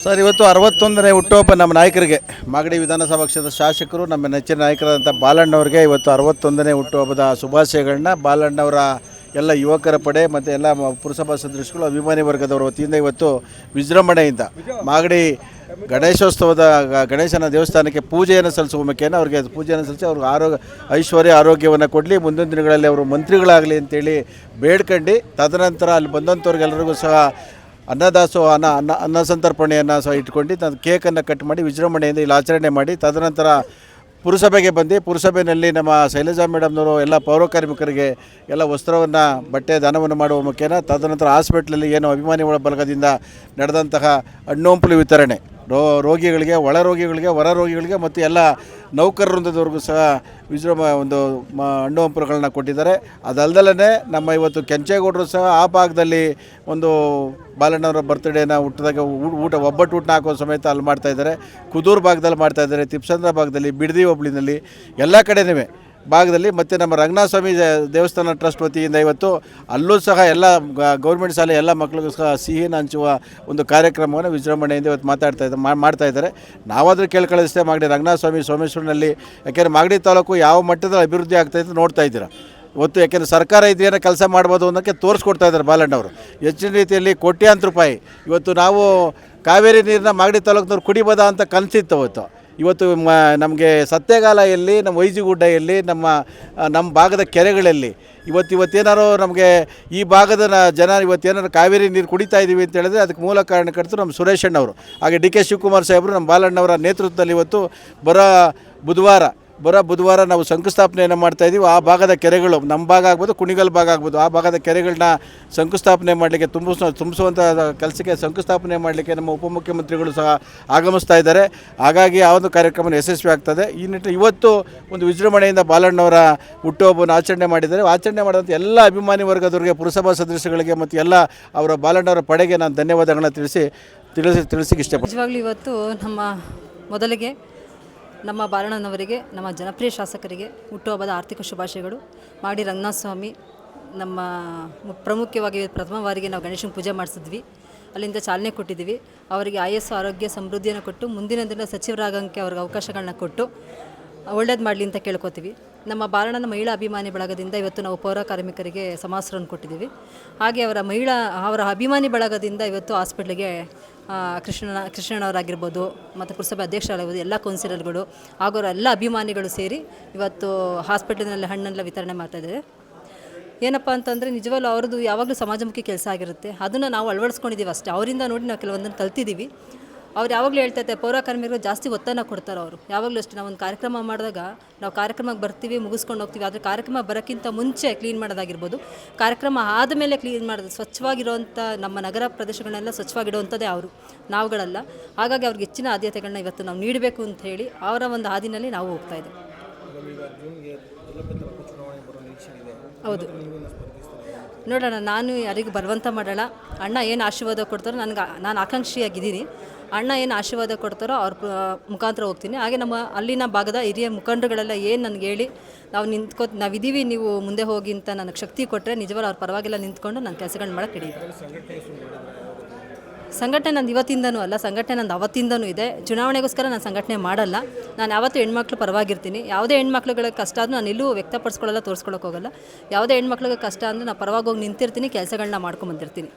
Sir, ಇವತ್ತು 61ನೇ ಹುಟ್ಟುಹಬ್ಬ ನಮ್ಮ ನಾಯಕರಿಗೆ, ಮಾಗಡಿ ವಿಧಾನಸಭಾ ಕ್ಷೇತ್ರದ ಶಾಸಕರು, ನಮ್ಮ ನೆಚ್ಚಿನ ನಾಯಕರಾದಂಥ ಬಾಲಣ್ಣವ್ರಿಗೆ ಇವತ್ತು 61ನೇ ಹುಟ್ಟುಹಬ್ಬದ ಶುಭಾಶಯಗಳನ್ನ ಬಾಲಣ್ಣವರ ಎಲ್ಲ ಯುವಕರ ಪಡೆ ಮತ್ತು ಎಲ್ಲ ಪುರಸಭಾ ಸದಸ್ಯರು, ಅಭಿಮಾನಿ ವರ್ಗದವರ ವತಿಯಿಂದ ಇವತ್ತು ವಿಜೃಂಭಣೆಯಿಂದ ಮಾಗಡಿ ಗಣೇಶೋತ್ಸವದ ಗಣೇಶನ ದೇವಸ್ಥಾನಕ್ಕೆ ಪೂಜೆಯನ್ನು ಸಲ್ಲಿಸುವ ಮುಖೇನ ಅವರಿಗೆ ಪೂಜೆಯನ್ನು ಸಲ್ಲಿಸಿ ಅವ್ರಿಗೆ ಐಶ್ವರ್ಯ ಆರೋಗ್ಯವನ್ನು ಕೊಡಲಿ, ಮುಂದಿನ ದಿನಗಳಲ್ಲಿ ಅವರು ಮಂತ್ರಿಗಳಾಗಲಿ ಅಂತೇಳಿ ಬೇಡ್ಕೊಂಡು, ತದನಂತರ ಅಲ್ಲಿ ಬಂದಂಥವ್ರಿಗೆಲ್ಲರಿಗೂ ಸಹ ಅನ್ನದಾಸೋಹ ಅನ್ನ ಸಂತರ್ಪಣೆಯನ್ನು ಸಹ ಇಟ್ಕೊಂಡು ಕೇಕನ್ನು ಕಟ್ ಮಾಡಿ ವಿಜೃಂಭಣೆಯಿಂದ ಇಲ್ಲಿ ಆಚರಣೆ ಮಾಡಿ, ತದನಂತರ ಪುರಸಭೆಗೆ ಬಂದು ಪುರಸಭೆಯಲ್ಲಿ ನಮ್ಮ ಶೈಲಜಾ ಮೇಡಮ್ನವರು ಎಲ್ಲ ಪೌರಕಾರ್ಮಿಕರಿಗೆ ಎಲ್ಲ ವಸ್ತ್ರವನ್ನು ಬಟ್ಟೆ ದಾನವನ್ನು ಮಾಡುವ ಮುಖೇನ, ತದನಂತರ ಹಾಸ್ಪಿಟ್ಲಲ್ಲಿ ಏನು ಅಭಿಮಾನಿಗಳ ಬಳಗದಿಂದ ನಡೆದಂತಹ ಹಣ್ಣು ಹಂಪಲು ವಿತರಣೆ ರೋಗಿಗಳಿಗೆ, ಒಳ ರೋಗಿಗಳಿಗೆ, ಹೊರ ರೋಗಿಗಳಿಗೆ ಮತ್ತು ಎಲ್ಲ ನೌಕರ ವೃಂದದವರೆಗೂ ಸಹ ಒಂದು ಹಣ್ಣು ಹಂಪಲುಗಳನ್ನ ಕೊಟ್ಟಿದ್ದಾರೆ. ಅದಲ್ಲದಲ್ಲೇ ನಮ್ಮ ಇವತ್ತು ಕೆಂಚೇಗೌಡರು ಸಹ ಆ ಭಾಗದಲ್ಲಿ ಒಂದು ಬಾಲಣ್ಣವರ ಬರ್ತ್ಡೇನ ಒಬ್ಬಟ್ಟು ಊಟ ಹಾಕೋ ಸಮೇತ ಅಲ್ಲಿ ಮಾಡ್ತಾಯಿದ್ದಾರೆ. ಕುದೂರು ಭಾಗದಲ್ಲಿ ಮಾಡ್ತಾಯಿದ್ದಾರೆ, ತಿಪ್ಸಂದ್ರ ಭಾಗದಲ್ಲಿ, ಬಿಡದಿ ಹೋಬಳಿನಲ್ಲಿ ಎಲ್ಲ ಕಡೆನೂ ಭಾಗದಲ್ಲಿ, ಮತ್ತು ನಮ್ಮ ರಂಗನಾಥ ಸ್ವಾಮಿ ದೇವಸ್ಥಾನ ಟ್ರಸ್ಟ್ ವತಿಯಿಂದ ಇವತ್ತು ಅಲ್ಲೂ ಸಹ ಎಲ್ಲ ಗೌರ್ಮೆಂಟ್ ಶಾಲೆ ಎಲ್ಲ ಮಕ್ಕಳಿಗೂ ಸಹ ಸಿಹಿನ ಹಂಚುವ ಒಂದು ಕಾರ್ಯಕ್ರಮವನ್ನು ವಿಜೃಂಭಣೆಯಿಂದ ಇವತ್ತು ಮಾಡ್ತಾಯಿದ್ದಾರೆ. ನಾವಾದರೂ ಕೇಳ್ಕೊಳ್ಳೋದಿಷ್ಟೇ, ಮಾಗಡಿ ರಂಗನಾಥ ಸ್ವಾಮಿ ಸೋಮೇಶ್ವರನಲ್ಲಿ, ಯಾಕೆಂದರೆ ಮಾಗಡಿ ತಾಲೂಕು ಯಾವ ಮಟ್ಟದಲ್ಲಿ ಅಭಿವೃದ್ಧಿ ಆಗ್ತಾಯಿದ್ದು ನೋಡ್ತಾ ಇದ್ದೀರಾ ಇವತ್ತು. ಯಾಕೆಂದರೆ ಸರ್ಕಾರ ಇದೇನೋ ಕೆಲಸ ಮಾಡ್ಬೋದು ಅನ್ನೋಕ್ಕೆ ತೋರಿಸ್ಕೊಡ್ತಾ ಇದ್ದಾರೆ ಬಾಲಣ್ಣವರು. ಹೆಚ್ಚಿನ ರೀತಿಯಲ್ಲಿ ಕೋಟ್ಯಾಂತರ ರೂಪಾಯಿ ಇವತ್ತು ನಾವು ಕಾವೇರಿ ನೀರನ್ನ ಮಾಗಡಿ ತಾಲೂಕಿನವ್ರು ಕುಡಿಬೋದಾ ಅಂತ ಕನಸಿತ್ತು ಅವತ್ತು. ಇವತ್ತು ನಮಗೆ ಸತ್ಯಗಾಲಯಲ್ಲಿ, ನಮ್ಮ ವೈಜಿಗುಡ್ಡ ಎಲ್ಲಿ, ನಮ್ಮ ಭಾಗದ ಕೆರೆಗಳಲ್ಲಿ ಇವತ್ತೇನಾರು ನಮಗೆ ಈ ಭಾಗದ ಜನ ಇವತ್ತೇನಾರು ಕಾವೇರಿ ನೀರು ಕುಡಿತಾ ಇದ್ದೀವಿ ಅಂತ ಹೇಳಿದ್ರೆ ಅದಕ್ಕೆ ಮೂಲ ಕಾರಣಕರ್ತರು ನಮ್ಮ ಸುರೇಶ್ ಅಣ್ಣವರು, ಹಾಗೆ ಡಿ ಕೆ ಶಿವಕುಮಾರ್ ಸಾಹೇಬರು, ನಮ್ಮ ಬಾಲಣ್ಣವರ ನೇತೃತ್ವದಲ್ಲಿ ಇವತ್ತು ಬರೋ ಬುಧವಾರ ನಾವು ಶಂಕುಸ್ಥಾಪನೆಯನ್ನು ಮಾಡ್ತಾಯಿದ್ದೀವಿ. ಆ ಭಾಗದ ಕೆರೆಗಳು, ನಮ್ಮ ಭಾಗ ಆಗ್ಬೋದು, ಕುಣಿಗಲ್ ಭಾಗ ಆಗ್ಬೋದು, ಆ ಭಾಗದ ಕೆರೆಗಳನ್ನ ಶಂಕುಸ್ಥಾಪನೆ ಮಾಡಲಿಕ್ಕೆ ತುಂಬಿಸುವಂಥ ಕೆಲಸಕ್ಕೆ ಶಂಕುಸ್ಥಾಪನೆ ಮಾಡಲಿಕ್ಕೆ ನಮ್ಮ ಉಪಮುಖ್ಯಮಂತ್ರಿಗಳು ಸಹ ಆಗಮಿಸ್ತಾ ಇದ್ದಾರೆ. ಹಾಗಾಗಿ ಆ ಒಂದು ಕಾರ್ಯಕ್ರಮ ಯಶಸ್ವಿ ಆಗ್ತದೆ. ಈ ನಿಟ್ಟಿನಲ್ಲಿ ಇವತ್ತು ಒಂದು ವಿಜೃಂಭಣೆಯಿಂದ ಬಾಲಣ್ಣವರ ಹುಟ್ಟುಹಬ್ಬವನ್ನು ಆಚರಣೆ ಮಾಡಿದ್ದಾರೆ. ಆಚರಣೆ ಮಾಡಿದಂಥ ಎಲ್ಲ ಅಭಿಮಾನಿ ವರ್ಗದವರಿಗೆ, ಪುರಸಭಾ ಸದಸ್ಯಗಳಿಗೆ ಮತ್ತು ಎಲ್ಲ ಅವರ ಬಾಲಣ್ಣವರ ಪಡೆಗೆ ನಾನು ಧನ್ಯವಾದಗಳನ್ನ ತಿಳಿಸಿಕ್ಕೆ ಇಷ್ಟಪಡ್ತೀನಿ. ನಿಜವಾಗ್ಲೂ ಇವತ್ತು ಮೊದಲಿಗೆ ನಮ್ಮ ಬಾಲಣ್ಣನವರಿಗೆ, ನಮ್ಮ ಜನಪ್ರಿಯ ಶಾಸಕರಿಗೆ ಹುಟ್ಟುಹಬ್ಬದ ಆರ್ಥಿಕ ಶುಭಾಶಯಗಳು. ಮಾಗಡಿ ರಂಗನಾಥ ಸ್ವಾಮಿ ನಮ್ಮ ಪ್ರಮುಖವಾಗಿ ಪ್ರಥಮ ಬಾರಿಗೆ ನಾವು ಗಣೇಶನ ಪೂಜೆ ಮಾಡಿಸಿದ್ವಿ, ಅಲ್ಲಿಂದ ಚಾಲನೆ ಕೊಟ್ಟಿದ್ದೀವಿ. ಅವರಿಗೆ ಆಯಸ್ಸು, ಆರೋಗ್ಯ, ಸಮೃದ್ಧಿಯನ್ನು ಕೊಟ್ಟು ಮುಂದಿನ ದಿನ ಸಚಿವರಾಗಂಗೆ ಅವ್ರಿಗೆ ಅವಕಾಶಗಳನ್ನ ಕೊಟ್ಟು ಒಳ್ಳೇದು ಮಾಡಲಿ ಅಂತ ಕೇಳ್ಕೊತೀವಿ. ನಮ್ಮ ಬಾಲಣ್ಣನ ಮಹಿಳಾ ಅಭಿಮಾನಿ ಬಳಗದಿಂದ ಇವತ್ತು ನಾವು ಪೌರ ಕಾರ್ಮಿಕರಿಗೆ ಸಮಾಸರನ್ನು ಕೊಟ್ಟಿದ್ದೀವಿ. ಹಾಗೆ ಅವರ ಅಭಿಮಾನಿ ಬಳಗದಿಂದ ಇವತ್ತು ಹಾಸ್ಪಿಟ್ಲಿಗೆ ಕೃಷ್ಣಣ್ಣವರಾಗಿರ್ಬೋದು ಮತ್ತು ಪುರಸಭೆ ಅಧ್ಯಕ್ಷರಾಗಿರ್ಬೋದು, ಎಲ್ಲ ಕೌನ್ಸಿಲರ್ಗಳು ಹಾಗೂ ಎಲ್ಲ ಅಭಿಮಾನಿಗಳು ಸೇರಿ ಇವತ್ತು ಹಾಸ್ಪಿಟಲ್ನಲ್ಲಿ ಹಣ್ಣೆಲ್ಲ ವಿತರಣೆ ಮಾಡ್ತಾಯಿದ್ದಾರೆ. ಏನಪ್ಪ ಅಂತಂದರೆ ನಿಜವಾಗ್ಲೂ ಅವ್ರದ್ದು ಯಾವಾಗಲೂ ಸಮಾಜಮುಖಿ ಕೆಲಸ ಆಗಿರುತ್ತೆ, ಅದನ್ನು ನಾವು ಅಳವಡಿಸ್ಕೊಂಡಿದ್ದೀವಿ ಅಷ್ಟೇ. ಅವರಿಂದ ನೋಡಿ ನಾವು ಕೆಲವೊಂದನ್ನು ಕಲ್ತಿದ್ದೀವಿ. ಅವ್ರು ಯಾವಾಗಲೂ ಹೇಳ್ತೈತೆ, ಪೌರ ಕಾರ್ಮಿಕರು ಜಾಸ್ತಿ ಒತ್ತನ್ನು ಕೊಡ್ತಾರೆ. ಅವರು ಯಾವಾಗಲೂ ಅಷ್ಟೇ, ನಾವು ಒಂದು ಕಾರ್ಯಕ್ರಮ ಮಾಡಿದಾಗ ನಾವು ಕಾರ್ಯಕ್ರಮಕ್ಕೆ ಬರ್ತೀವಿ, ಮುಗಿಸ್ಕೊಂಡು ಹೋಗ್ತೀವಿ. ಆದರೆ ಕಾರ್ಯಕ್ರಮ ಬರೋಕ್ಕಿಂತ ಮುಂಚೆ ಕ್ಲೀನ್ ಮಾಡೋದಾಗಿರ್ಬೋದು, ಕಾರ್ಯಕ್ರಮ ಆದಮೇಲೆ ಕ್ಲೀನ್ ಮಾಡೋದು, ಸ್ವಚ್ಛವಾಗಿರುವಂಥ ನಮ್ಮ ನಗರ ಪ್ರದೇಶಗಳನ್ನೆಲ್ಲ ಸ್ವಚ್ಛವಾಗಿಡುವಂಥದ್ದೇ ನಾವುಗಳಲ್ಲ. ಹಾಗಾಗಿ ಅವ್ರಿಗೆ ಹೆಚ್ಚಿನ ಆದ್ಯತೆಗಳನ್ನ ಇವತ್ತು ನಾವು ನೀಡಬೇಕು ಅಂತ ಹೇಳಿ ಅವರ ಒಂದು ಹಾದಿನಲ್ಲಿ ನಾವು ಹೋಗ್ತಾಯಿದ್ದೀವಿ. ಹೌದು, ನೋಡೋಣ. ನಾನು ಯಾರಿಗೂ ಬಲವಂತ ಮಾಡೋಣ. ಅಣ್ಣ ಏನು ಆಶೀರ್ವಾದ ಕೊಡ್ತಾರೋ ನಾನು ಆಕಾಂಕ್ಷಿಯಾಗಿದ್ದೀನಿ. ಅಣ್ಣ ಏನು ಆಶೀರ್ವಾದ ಕೊಡ್ತಾರೋ ಅವ್ರ ಮುಖಾಂತರ ಹೋಗ್ತೀನಿ. ಹಾಗೆ ನಮ್ಮ ಅಲ್ಲಿನ ಭಾಗದ ಹಿರಿಯ ಮುಖಂಡರುಗಳೆಲ್ಲ ಏನು ನನಗೆ ಹೇಳಿ ನಾವಿದ್ದೀವಿ, ನೀವು ಮುಂದೆ ಹೋಗಿ ಅಂತ ನನಗೆ ಶಕ್ತಿ ಕೊಟ್ಟರೆ ನಿಜವಾಗ್ಲೂ ಅವ್ರ ಪರವಾಗಿಲ್ಲ ನಿಂತ್ಕೊಂಡು ನಾನು ಕೆಲಸಗಳನ್ನ ಮಾಡೋಕ್ಕೆ ಹಿಡಿಯುತ್ತೆ. ಸಂಘಟನೆ ನಂದು ಇವತ್ತಿಂದನೂ ಅಲ್ಲ, ಸಂಘಟನೆ ನಂದು ಅವತ್ತಿಂದನೂ ಇದೆ. ಚುನಾವಣೆಗೋಸ್ಕರ ನಾನು ಸಂಘಟನೆ ಮಾಡಲ್ಲ. ನಾನು ಯಾವತ್ತೂ ಹೆಣ್ಮಕ್ಳು ಪರವಾಗಿರ್ತೀನಿ. ಯಾವುದೇ ಹೆಣ್ಮಕ್ಳುಗಳಿಗೆ ಕಷ್ಟ ಆದರೂ ನಾನು ಎಲ್ಲೂ ವ್ಯಕ್ತಪಡಿಸ್ಕೊಳ್ಳಲ್ಲ, ತೋರಿಸ್ಕೊಳ್ಳೋಕೆ ಹೋಗಲ್ಲ. ಯಾವುದೇ ಹೆಣ್ಮಕ್ಳಿಗೆ ಕಷ್ಟ ಅಂದರೆ ನಾನು ಪರವಾಗಿ ಹೋಗಿ ನಿಂತಿರ್ತೀನಿ, ಕೆಲಸಗಳನ್ನ ಮಾಡ್ಕೊಂಬಂದಿರ್ತೀನಿ.